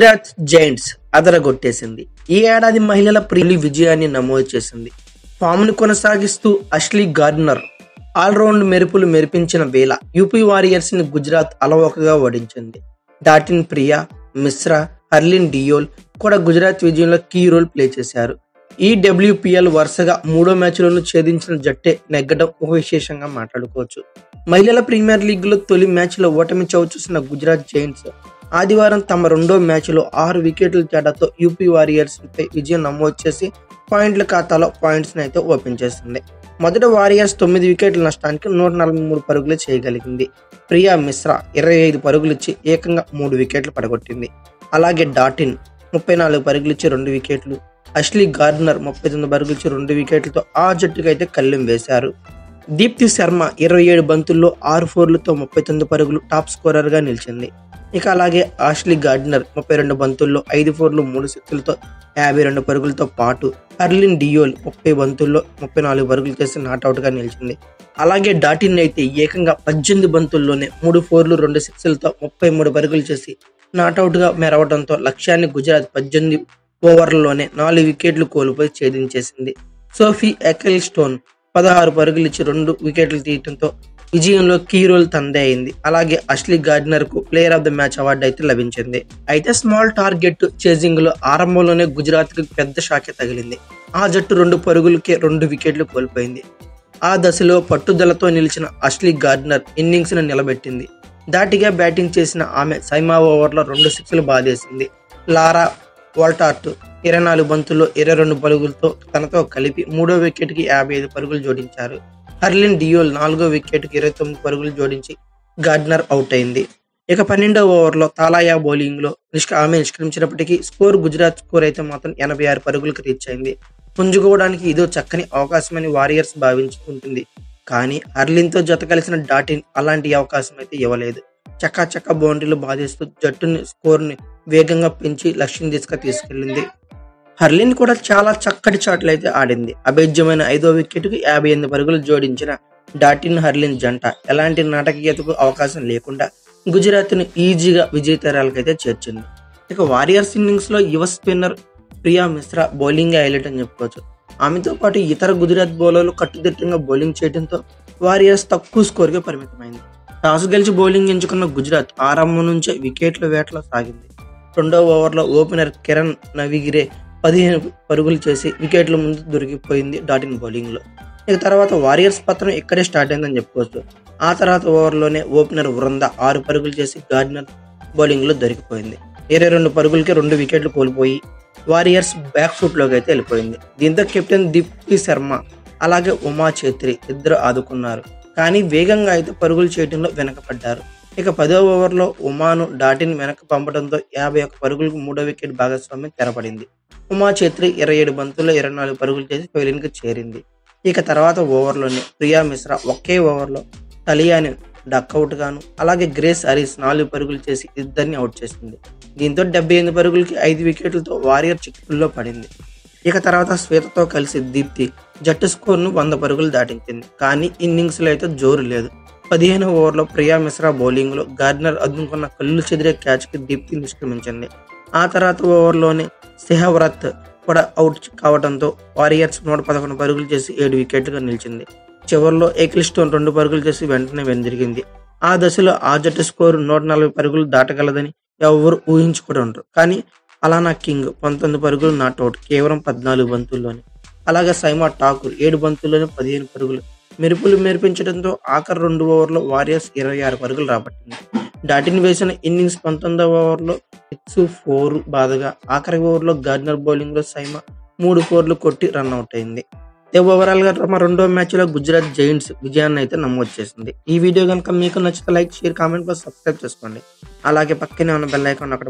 Gujarat Giants అదరగొట్టేసింది. ఈ ఏడాది మహిళల ప్రీలి విజయాన్ని నమోదు చేసింది. ఫామ్ ను కొనసాగిస్తూ అష్లీ గార్డినర్ ఆల్రౌండ్ మెరుపులు మెరిపించిన వేళ యూపీ వారియర్స్ ని గుజరాత్ అలవోకగా ఓడించింది. డాటిన్ ప్రియా మిశ్రా, హర్లిన్ డియోల్ కూడా గుజరాత్ విజయంలో కీ రోల్ ప్లే చేశారు. ఈ డబ్ల్యూపీఎల్ వరుసగా 3 మ్యాచ్లను ఛేదించిన జట్టే నెగ్గడం ఒక విశేషంగా మాట్లాడుకోవచ్చు. మహిళల ప్రీమియర్ లీగ్ లో తొలి మ్యాచ్ లో ఓటమి చవిచూసిన గుజరాత్ జైంట్స్ ఆదివారం తమ 2వ మ్యాచ్ లో 6 వికెట్ల తేడాతో యూపీ వారియర్స్ పై విజయం నమోదు చేసి పాయింట్ల ఖాతాలో పాయింట్స్ అయితే ఓపెన్ చేసింది. మొదట వారియర్స్ 9 వికెట్ల నష్టానికి 143 పరుగులు చేయగలిగింది. ప్రియా మిశ్రా 25 పరుగులిచ్చి ఏకంగా 3 వికెట్లు పడగొట్టింది. అలాగే డాటిన్ 34 పరుగులిచ్చి 2 వికెట్లు, అష్లీ గార్డినర్ 39 పరుగులిచ్చి 2 వికెట్లతో ఆ జట్టుకు అయితే కళ్ళెం వేశారు. దీప్తి శర్మ 27 బంతుల్లో 6 ఫోర్లతో 39 పరుగులు టాప్ స్కోరర్ గా నిలిచింది. ఇక అలాగే అష్లీ గార్డినర్ 32 బంతుల్లో 5 ఫోర్లు 3 సిక్స్లతో 52 పరుగులతో పాటు హర్లిన్ డియోల్ 30 బంతుల్లో 34 పరుగులు చేసి నాట్అవుట్ గా నిలిచింది. అలాగే డాటిన్ అయితే ఏకంగా 18 బంతుల్లోనే 3 ఫోర్లు 2 సిక్స్లతో 33 పరుగులు చేసి నాట్అవుట్ గా మెరవడంతో లక్ష్యాన్ని గుజరాత్ 18 ఓవర్లలోనే 4 వికెట్లు కోల్పోయి ఛేదించేసింది. సోఫీ ఎకిల్స్టోన్ 16 పరుగులు ఇచ్చి 2 వికెట్లు తీయడంతో విజయంలో కీ రోల్ తందే అయింది. అలాగే అష్లీ గార్డినర్ కు player of the match award అయితే లభించింది. అయితే స్మాల్ టార్గెట్ చేజింగ్ లో ఆరంభంలోనే గుజరాత్ కి పెద్ద షాకే తగిలింది. ఆ జట్టు 2 పరుగులకే 2 వికెట్లు కోల్పోయింది. ఆ దశలో పట్టుదలతో నిలిచిన అష్లీ గార్డినర్ ఇన్నింగ్స్ ను నిలబెట్టింది. ధాటిగా బ్యాటింగ్ చేసిన ఆమె సైమా ఓవర్లో 2 సిక్స్లు బాదేసింది. లారా వాల్టార్ట్ 24 బంతుల్లో 22 పరుగులతో తనతో కలిపి 3వ వికెట్ కి 55 పరుగులు జోడించారు. హర్లిన్ డియోల్ 4వ వికెట్ కి 29 పరుగులు జోడించి గార్డినర్ అవుట్ అయింది. ఇక 12వ ఓవర్లో తాలాయా బౌలింగ్ లో ఆమె నిష్క్రమించినప్పటికీ గుజరాత్ స్కోర్ అయితే మాత్రం 86 పరుగులకు రీచ్ అయింది. పుంజుకోవడానికి ఇదో చక్కని అవకాశమని వారియర్స్ భావించుకుంటుంది. కానీ హర్లిన్ తో జత కలిసిన డాటిన్ అలాంటి అవకాశం అయితే ఇవ్వలేదు. చక్కా బౌండరీలు బాధిస్తూ జట్టుని స్కోర్ ని వేగంగా పెంచి లక్ష్యం దిశగా తీసుకెళ్లింది. హర్లిన్ కూడా చాలా చక్కటి షాట్లు అయితే ఆడింది. అభేద్యమైన 5వ వికెట్ కు 58 పరుగులు జోడించిన డాటిన్ హర్లిన్ జంట ఎలాంటి నాటకీయతకు అవకాశం లేకుండా గుజరాత్ ను ఈజీగా విజయతరాలకైతే చేర్చింది. ఇక వారియర్స్ ఇన్నింగ్స్ లో యువ spinner Priya Mishra bowling highlight అని చెప్పుకోవచ్చు. ఆమెతో పాటు ఇతర గుజరాత్ బౌలర్లు కట్టుదిట్టంగా బౌలింగ్ చేయడంతో వారియర్స్ తక్కువ స్కోర్ కి పరిమితమైంది. టాస్ గెలిచి బౌలింగ్ ఎంచుకున్న గుజరాత్ ఆరంభం నుంచే వికెట్ల వేటలో సాగింది. 2వ ఓవర్లో ఓపెనర్ కిరణ్ నవిగిరే 15 పరుగులు చేసి వికెట్ల ముందు దొరికిపోయింది డాటిన్ బౌలింగ్ లో. ఇక తర్వాత వారియర్స్ పత్రం ఇక్కడే స్టార్ట్ అయిందని చెప్పుకోవచ్చు. ఆ తర్వాత ఓవర్లోనే ఓపెనర్ వృంద 6 పరుగులు చేసి గార్డినర్ బౌలింగ్ లో దొరికిపోయింది. 22 పరుగులకి 2 వికెట్లు కోల్పోయి వారియర్స్ బ్యాక్ ఫుట్ లోకి అయితే వెళ్ళిపోయింది. దీంతో కెప్టెన్ దీప్తి శర్మ అలాగే ఉమా ఛేత్రి ఇద్దరు ఆదుకున్నారు. కానీ వేగంగా అయితే పరుగులు చేయడంలో వెనకపడ్డారు. ఇక 10వ ఓవర్లో ఉమాను డాటిన్ వెనక పంపడంతో 51 పరుగులకు 3వ వికెట్ భాగస్వామ్యం తెరపడింది. ఉమా ఛేత్రి 27 బంతుల్లో 24 పరుగులు చేసి ఫెయిలిన్ కి చేరింది. ఇక తర్వాత ఓవర్లోనే ప్రియా మిశ్రా ఒకే ఓవర్లో తలియాని డక్అవుట్ గాను అలాగే గ్రేస్ హరీస్ 4 పరుగులు చేసి ఇద్దరిని అవుట్ చేసింది. దీంతో 78 పరుగులకి 5 వికెట్లతో వారియర్ చిక్కుల్లో పడింది. ఇక తర్వాత శ్వేతతో కలిసి దీప్తి జట్టు స్కోర్ను 100 పరుగులు దాటించింది. కానీ ఇన్నింగ్స్ లో అయితే జోరు లేదు. 15వ ఓవర్లో ప్రియా మిశ్రా బౌలింగ్ లో గార్డినర్ అందుకున్న కళ్ళు చెదిరే క్యాచ్ కి దీప్తి నిష్క్రమించింది. ఆ తర్వాత ఓవర్లోనే సెహవ్రత్ కూడా అవుట్ కావడంతో వారియర్స్ 111 పరుగులు చేసి 7 వికెట్లుగా నిలిచింది. చివరిలో ఎకిల్స్టోన్ 2 పరుగులు చేసి వెంటనే వెనుదిరిగింది. ఆ దశలో ఆ జట్టు స్కోరు 140 పరుగులు దాటగలదని ఎవరు ఊహించుకుని ఉండరు. కానీ అలానా కింగ్ 19 పరుగులు నాట్అవుట్ కేవలం 14 బంతుల్లోనే. అలాగే సైమా ఠాకూర్ 7 బంతుల్లోనే 15 పరుగులు మెరుపులు మెరిపించడంతో ఆఖరి 2 ఓవర్లో వారియర్స్ 26 పరుగులు రాబట్టింది. డాటిన్ వేసిన ఇన్నింగ్స్ 19వ ఓవర్లో 4 బాధగా ఆఖరి ఓవర్లో గార్డినర్ బౌలింగ్ లో సైమా 3 ఫోర్లు కొట్టి రన్అట్ అయింది. ఓవరాల్ గా తమ 2వ మ్యాచ్ లో గుజరాత్ జైంట్స్ విజయాన్ని అయితే నమోదు చేసింది. ఈ వీడియో కనుక మీకు నచ్చితే లైక్, షేర్, కామెంట్, సబ్స్క్రైబ్ చేసుకోండి. అలాగే పక్కనే ఉన్న బెల్ ఐకాన్ అక్కడ